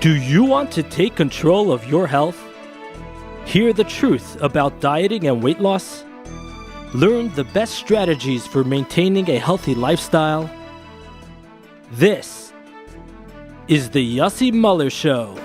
Do you want to take control of your health? Hear the truth about dieting and weight loss? Learn the best strategies for maintaining a healthy lifestyle? This is the Yossi Muller Show.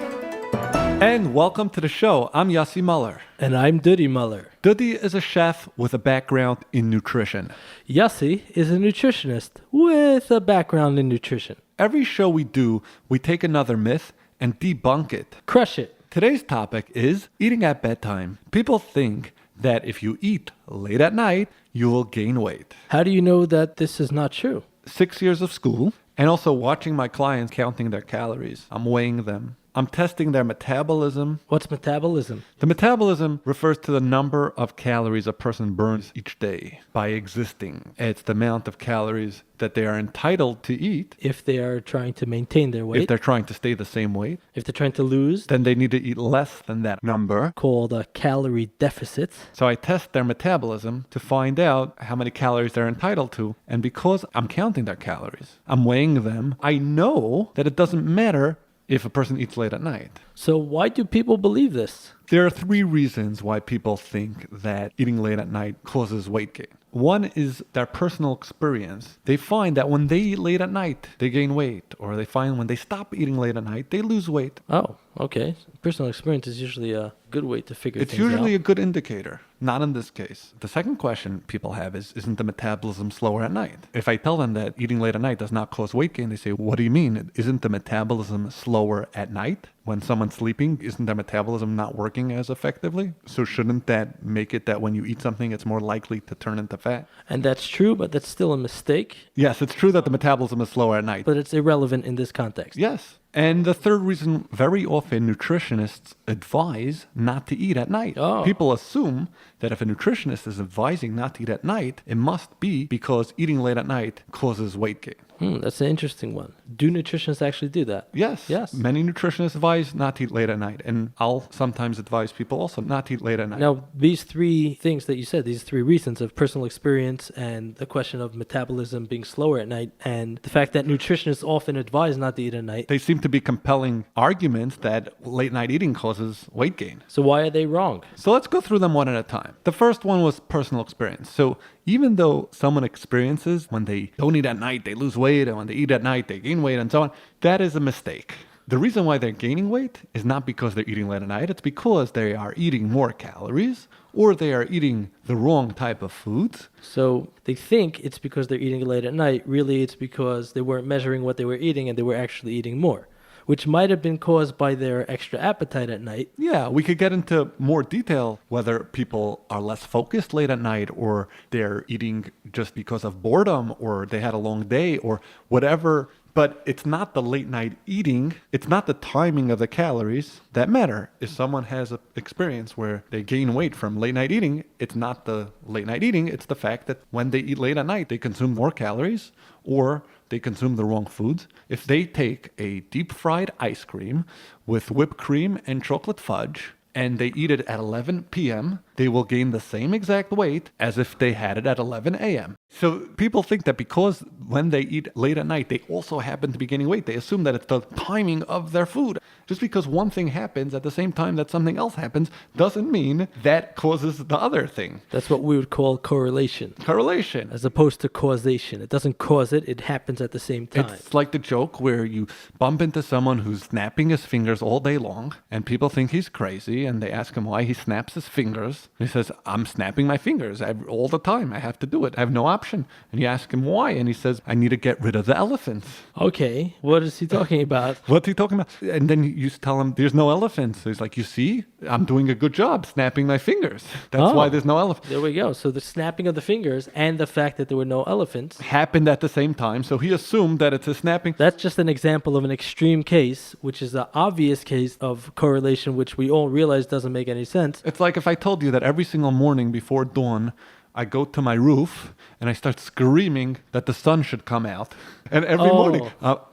And welcome to the show. I'm Yossi Muller. And I'm Duddy Muller. Duddy is a chef with a background in nutrition. Yossi is a nutritionist with a background in nutrition. Every show we do, we take another myth and debunk it. Crush it. Today's topic is eating at bedtime. People think that if you eat late at night, you will gain weight. How do you know that this is not true? 6 years of school and also watching my clients counting their calories. I'm weighing them. I'm testing their metabolism. What's metabolism? The metabolism refers to the number of calories a person burns each day by existing. It's the amount of calories that they are entitled to eat. If they are trying to maintain their weight. If they're trying to stay the same weight. If they're trying to lose. Then they need to eat less than that number. Called a calorie deficit. So I test their metabolism to find out how many calories they're entitled to. And because I'm counting their calories, I'm weighing them, I know that it doesn't matter if a person eats late at night. So why do people believe this? There are 3 reasons why people think that eating late at night causes weight gain. One is their personal experience. They find that when they eat late at night, they gain weight. Or they find when they stop eating late at night, they lose weight. Oh, okay. Personal experience is usually a good way to figure things out. It's usually a good indicator. Not in this case. The second question people have is, isn't the metabolism slower at night? If I tell them that eating late at night does not cause weight gain, they say, what do you mean? Isn't the metabolism slower at night? When someone's sleeping, isn't their metabolism not working as effectively? So shouldn't that make it that when you eat something, it's more likely to turn into fat? And that's true, but that's still a mistake. Yes, it's true that the metabolism is slower at night. But it's irrelevant in this context. Yes. And the third reason, very often nutritionists advise not to eat at night. Oh. People assume that if a nutritionist is advising not to eat at night, it must be because eating late at night causes weight gain. That's an interesting one. Do nutritionists actually do that? Yes. Yes. Many nutritionists advise not to eat late at night. And I'll sometimes advise people also not to eat late at night. Now, these 3 things that you said, these 3 reasons of personal experience and the question of metabolism being slower at night and the fact that nutritionists often advise not to eat at night. They seem to be compelling arguments that late night eating causes weight gain. So why are they wrong? So let's go through them one at a time. The first one was personal experience. So even though someone experiences when they don't eat at night, they lose weight, and when they eat at night, they gain weight, and so on, that is a mistake. The reason why they're gaining weight is not because they're eating late at night. It's because they are eating more calories or they are eating the wrong type of foods. So they think it's because they're eating late at night. Really, it's because they weren't measuring what they were eating and they were actually eating more, which might have been caused by their extra appetite at night. Yeah, we could get into more detail whether people are less focused late at night or they're eating just because of boredom or they had a long day or whatever. But it's not the late night eating, it's not the timing of the calories that matter. If someone has an experience where they gain weight from late night eating, it's not the late night eating, it's the fact that when they eat late at night, they consume more calories or they consume the wrong foods. If they take a deep fried ice cream with whipped cream and chocolate fudge and they eat it at 11 p.m., they will gain the same exact weight as if they had it at 11 a.m. So people think that because when they eat late at night, they also happen to be gaining weight. They assume that it's the timing of their food. Just because one thing happens at the same time that something else happens doesn't mean that causes the other thing. That's what we would call correlation. Correlation. As opposed to causation. It doesn't cause it, it happens at the same time. It's like the joke where you bump into someone who's snapping his fingers all day long and people think he's crazy and they ask him why he snaps his fingers. And he says, I'm snapping my fingers all the time. I have to do it. I have no option. And you ask him why, and he says, I need to get rid of the elephants. Okay, what is he talking about? What's he talking about? And then you tell him, there's no elephants. So he's like, you see, I'm doing a good job snapping my fingers. That's why there's no elephants. There we go. So the snapping of the fingers and the fact that there were no elephants happened at the same time. So he assumed that it's a snapping. That's just an example of an extreme case, which is an obvious case of correlation, which we all realize doesn't make any sense. It's like if I told you that every single morning before dawn, I go to my roof and I start screaming that the sun should come out. And every morning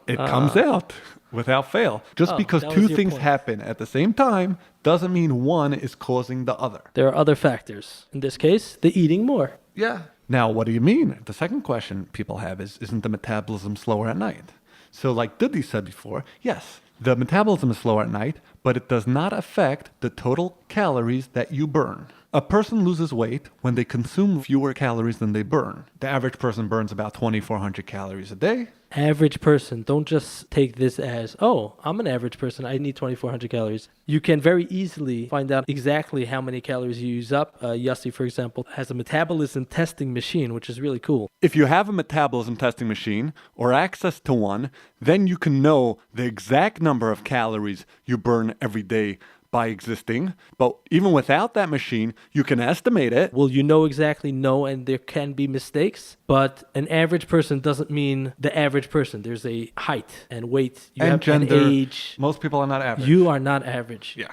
it comes out without fail. Just because 2 things happen at the same time doesn't mean one is causing the other. There are other factors. In this case, the eating more. Yeah. Now, what do you mean? The second question people have is, isn't the metabolism slower at night? So like Duddy said before, yes, The metabolism is slower at night, but it does not affect the total calories that you burn. A person loses weight when they consume fewer calories than they burn. The average person burns about 2,400 calories a day. Average person. Don't just take this as, oh, I'm an average person. I need 2,400 calories. You can very easily find out exactly how many calories you use up. Yossi, for example, has a metabolism testing machine, which is really cool. If you have a metabolism testing machine or access to one, then you can know the exact number of calories you burn every day by existing. But even without that machine, you can estimate it. Well, you know exactly no, and there can be mistakes, but an average person doesn't mean the average person. There's a height and weight. You and have gender. An age. Most people are not average. You are not average. Yeah.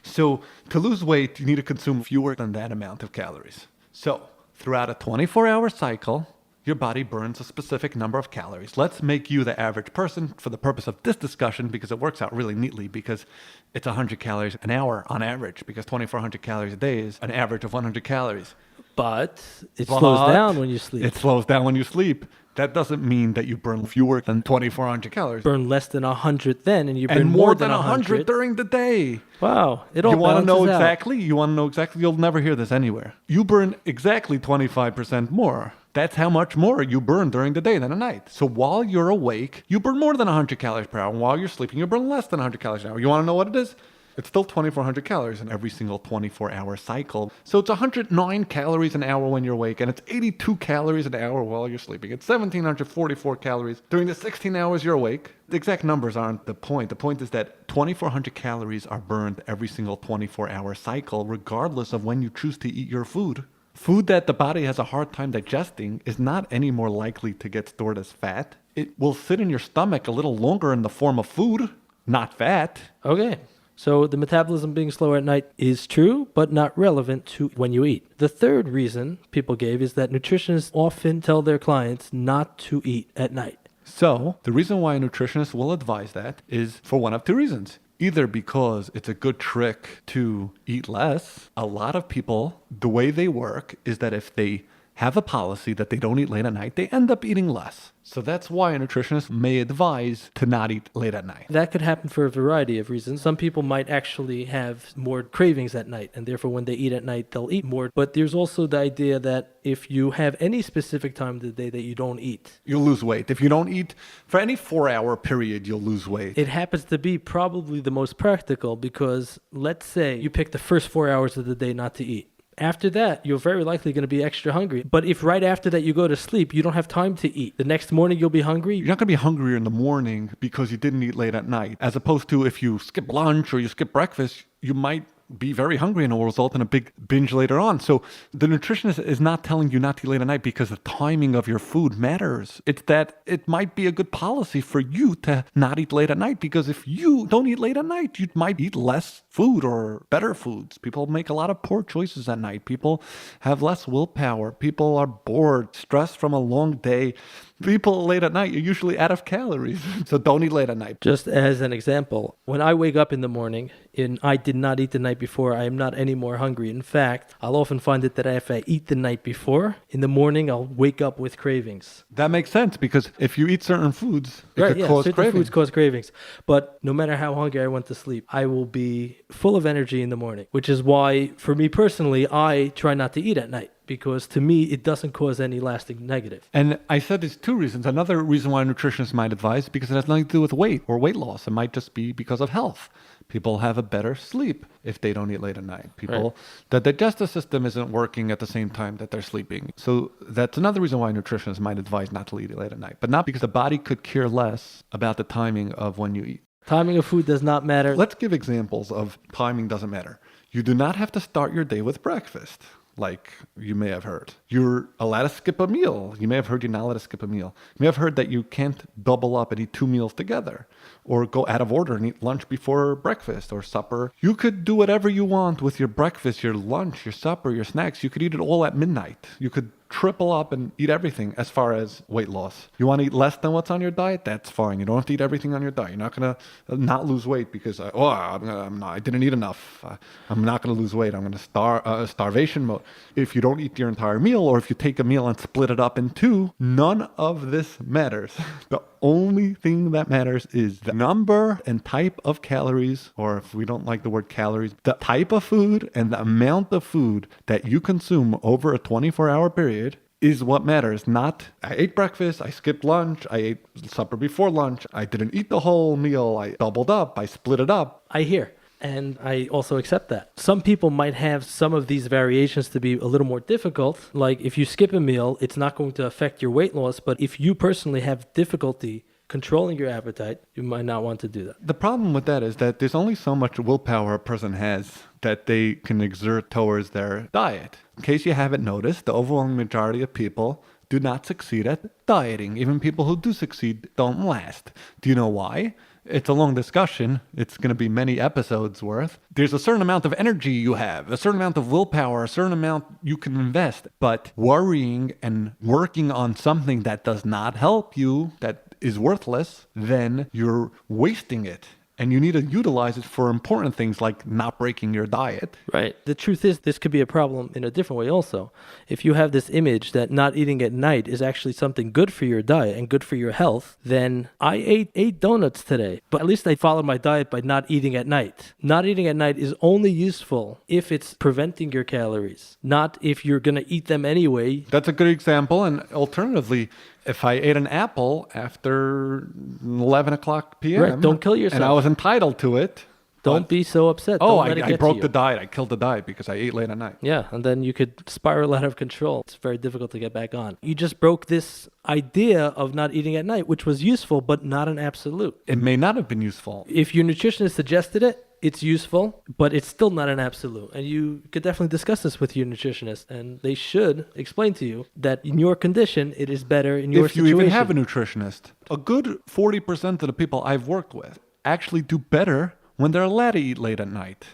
So to lose weight, you need to consume fewer than that amount of calories. So throughout a 24-hour cycle, your body burns a specific number of calories. Let's make you the average person for the purpose of this discussion, because it works out really neatly, because it's 100 calories an hour on average, because 2,400 calories a day is an average of 100 calories. But it slows down when you sleep. It slows down when you sleep. That doesn't mean that you burn fewer than 2,400 calories. Burn less than 100 then, and you burn more than 100 during the day. Wow, it all You want to know balances out. exactly? You want to know exactly? You'll never hear this anywhere. You burn exactly 25% more. That's how much more you burn during the day than at night. So while you're awake, you burn more than 100 calories per hour. And while you're sleeping, you burn less than 100 calories an hour. You want to know what it is? It's still 2,400 calories in every single 24-hour cycle. So it's 109 calories an hour when you're awake, and it's 82 calories an hour while you're sleeping. It's 1,744 calories during the 16 hours you're awake. The exact numbers aren't the point. The point is that 2,400 calories are burned every single 24-hour cycle, regardless of when you choose to eat your food. Food that the body has a hard time digesting is not any more likely to get stored as fat. It will sit in your stomach a little longer in the form of food, not fat. Okay. So the metabolism being slower at night is true, but not relevant to when you eat. The third reason people gave is that nutritionists often tell their clients not to eat at night. So the reason why a nutritionist will advise that is for one of two reasons. Either because it's a good trick to eat less. A lot of people, the way they work is that if they have a policy that they don't eat late at night, they end up eating less. So that's why a nutritionist may advise to not eat late at night. That could happen for a variety of reasons. Some people might actually have more cravings at night, and therefore when they eat at night, they'll eat more. But there's also the idea that if you have any specific time of the day that you don't eat, you'll lose weight. If you don't eat for any 4-hour period, you'll lose weight. It happens to be probably the most practical, because let's say you pick the first 4 hours of the day not to eat. After that, you're very likely going to be extra hungry. But if right after that you go to sleep, you don't have time to eat, the next morning you'll be hungry. You're not going to be hungrier in the morning because you didn't eat late at night. As opposed to if you skip lunch or you skip breakfast, you might be very hungry and it will result in a big binge later on. So the nutritionist is not telling you not to eat late at night because the timing of your food matters. It's that it might be a good policy for you to not eat late at night, because if you don't eat late at night, you might eat less food or better foods. People make a lot of poor choices at night. People have less willpower. People are bored, stressed from a long day. People late at night, you're usually out of calories. So don't eat late at night. Just as an example, when I wake up in the morning and I did not eat the night before, I am not any more hungry. In fact, I'll often find it that if I eat the night before, in the morning I'll wake up with cravings. That makes sense, because if you eat certain foods, it could cause certain cravings. Foods cause cravings. But no matter how hungry I went to sleep, I will be full of energy in the morning, which is why, for me personally, I try not to eat at night, because to me, it doesn't cause any lasting negative. And I said there's two reasons. Another reason why nutritionists might advise, because it has nothing to do with weight or weight loss. It might just be because of health. People have a better sleep if they don't eat late at night. People, the digestive system isn't working at the same time that they're sleeping. So that's another reason why nutritionists might advise not to eat late at night, but not because the body could care less about the timing of when you eat. Timing of food does not matter. Let's give examples of timing doesn't matter. You do not have to start your day with breakfast, like you may have heard. You're allowed to skip a meal. You may have heard you're not allowed to skip a meal. You may have heard that you can't double up and eat 2 meals together, or go out of order and eat lunch before breakfast or supper. You could do whatever you want with your breakfast, your lunch, your supper, your snacks. You could eat it all at midnight. You could triple up and eat everything as far as weight loss. You want to eat less than what's on your diet? That's fine. You don't have to eat everything on your diet. You're not going to not lose weight because, I didn't eat enough. I'm not going to lose weight. I'm going to starvation mode. If you don't eat your entire meal, or if you take a meal and split it up in two, none of this matters. The only thing that matters is the number and type of calories, or if we don't like the word calories, the type of food and the amount of food that you consume over a 24-hour period is what matters. Not, I ate breakfast, I skipped lunch, I ate supper before lunch, I didn't eat the whole meal, I doubled up, I split it up. I hear. And I also accept that. Some people might have some of these variations to be a little more difficult. Like if you skip a meal, it's not going to affect your weight loss. But if you personally have difficulty controlling your appetite, you might not want to do that. The problem with that is that there's only so much willpower a person has that they can exert towards their diet. In case you haven't noticed, the overwhelming majority of people do not succeed at dieting. Even people who do succeed don't last. Do you know why? It's a long discussion. It's going to be many episodes worth. There's a certain amount of energy you have, a certain amount of willpower, a certain amount you can invest. But worrying and working on something that does not help you, that is worthless, then you're wasting it. And you need to utilize it for important things like not breaking your diet. Right. The truth is, this could be a problem in a different way also. If you have this image that not eating at night is actually something good for your diet and good for your health, then I ate 8 donuts today, but at least I followed my diet by not eating at night. Not eating at night is only useful if it's preventing your calories, not if you're going to eat them anyway. That's a good example. And alternatively, if I ate an apple after 11 o'clock p.m. Right, don't kill yourself. And I was entitled to it. Don't be so upset. Oh, Don't let it I get broke to you. the diet. I killed the diet because I ate late at night. Yeah, and then you could spiral out of control. It's very difficult to get back on. You just broke this idea of not eating at night, which was useful, but not an absolute. It may not have been useful. If your nutritionist suggested it, it's useful, but it's still not an absolute. And you could definitely discuss this with your nutritionist, and they should explain to you that in your condition, it is better in your situation. If you even have a nutritionist, a good 40% of the people I've worked with actually do better when they're allowed to eat late at night.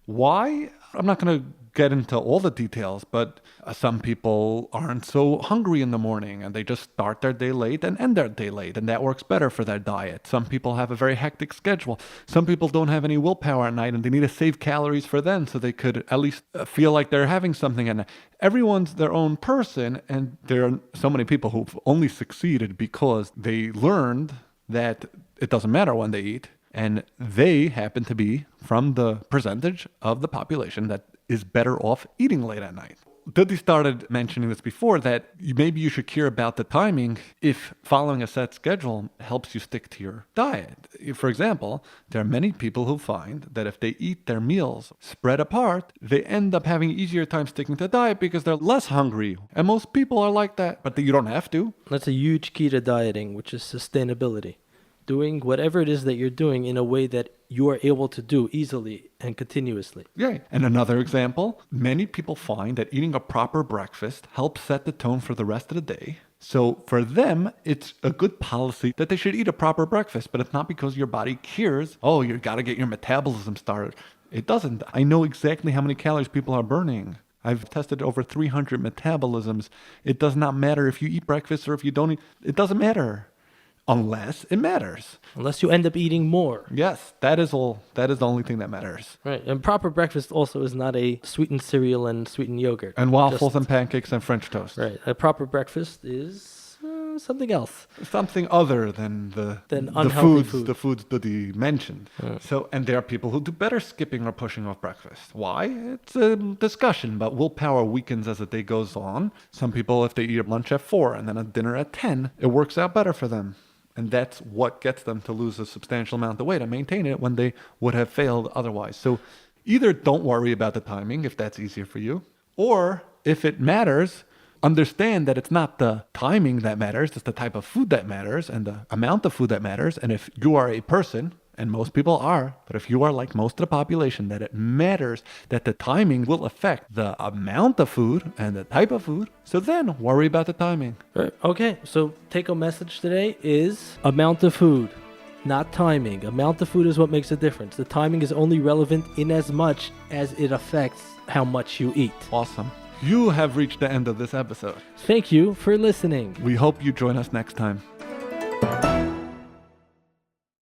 Why? I'm not going to get into all the details, but some people aren't so hungry in the morning and they just start their day late and end their day late, and that works better for their diet. Some people have a very hectic schedule. Some people don't have any willpower at night and they need to save calories for then so they could at least feel like they're having something at night. Everyone's their own person, and there are so many people who've only succeeded because they learned that it doesn't matter when they eat. And they happen to be from the percentage of the population that is better off eating late at night. Duddy started mentioning this before, that maybe you should care about the timing if following a set schedule helps you stick to your diet. For example, there are many people who find that if they eat their meals spread apart, they end up having easier time sticking to diet because they're less hungry. And most people are like that, but you don't have to. That's a huge key to dieting, which is sustainability. Doing whatever it is that you're doing in a way that you are able to do easily and continuously. Yeah. And another example, many people find that eating a proper breakfast helps set the tone for the rest of the day. So for them, it's a good policy that they should eat a proper breakfast, but it's not because your body cares, oh, you got to get your metabolism started. It doesn't. I know exactly how many calories people are burning. I've tested over 300 metabolisms. It does not matter if you eat breakfast or if you don't eat. It doesn't matter. Unless it matters. Unless you end up eating more. Yes, that is all. That is the only thing that matters. Right. And proper breakfast also is not a sweetened cereal and sweetened yogurt. And waffles and pancakes and French toast. Right. A proper breakfast is something else. Something other than the foods Duddy mentioned. Yeah. So, and there are people who do better skipping or pushing off breakfast. Why? It's a discussion, but willpower weakens as the day goes on. Some people, if they eat lunch at 4 and then a dinner at 10, it works out better for them. And that's what gets them to lose a substantial amount of weight and maintain it when they would have failed otherwise. So either don't worry about the timing if that's easier for you, or if it matters, understand that it's not the timing that matters, it's the type of food that matters and the amount of food that matters. And if you are a person, and most people are, but if you are like most of the population, that it matters that the timing will affect the amount of food and the type of food, so then worry about the timing. Right. Okay, so take-home message today is amount of food, not timing. Amount of food is what makes a difference. The timing is only relevant in as much as it affects how much you eat. Awesome. You have reached the end of this episode. Thank you for listening. We hope you join us next time.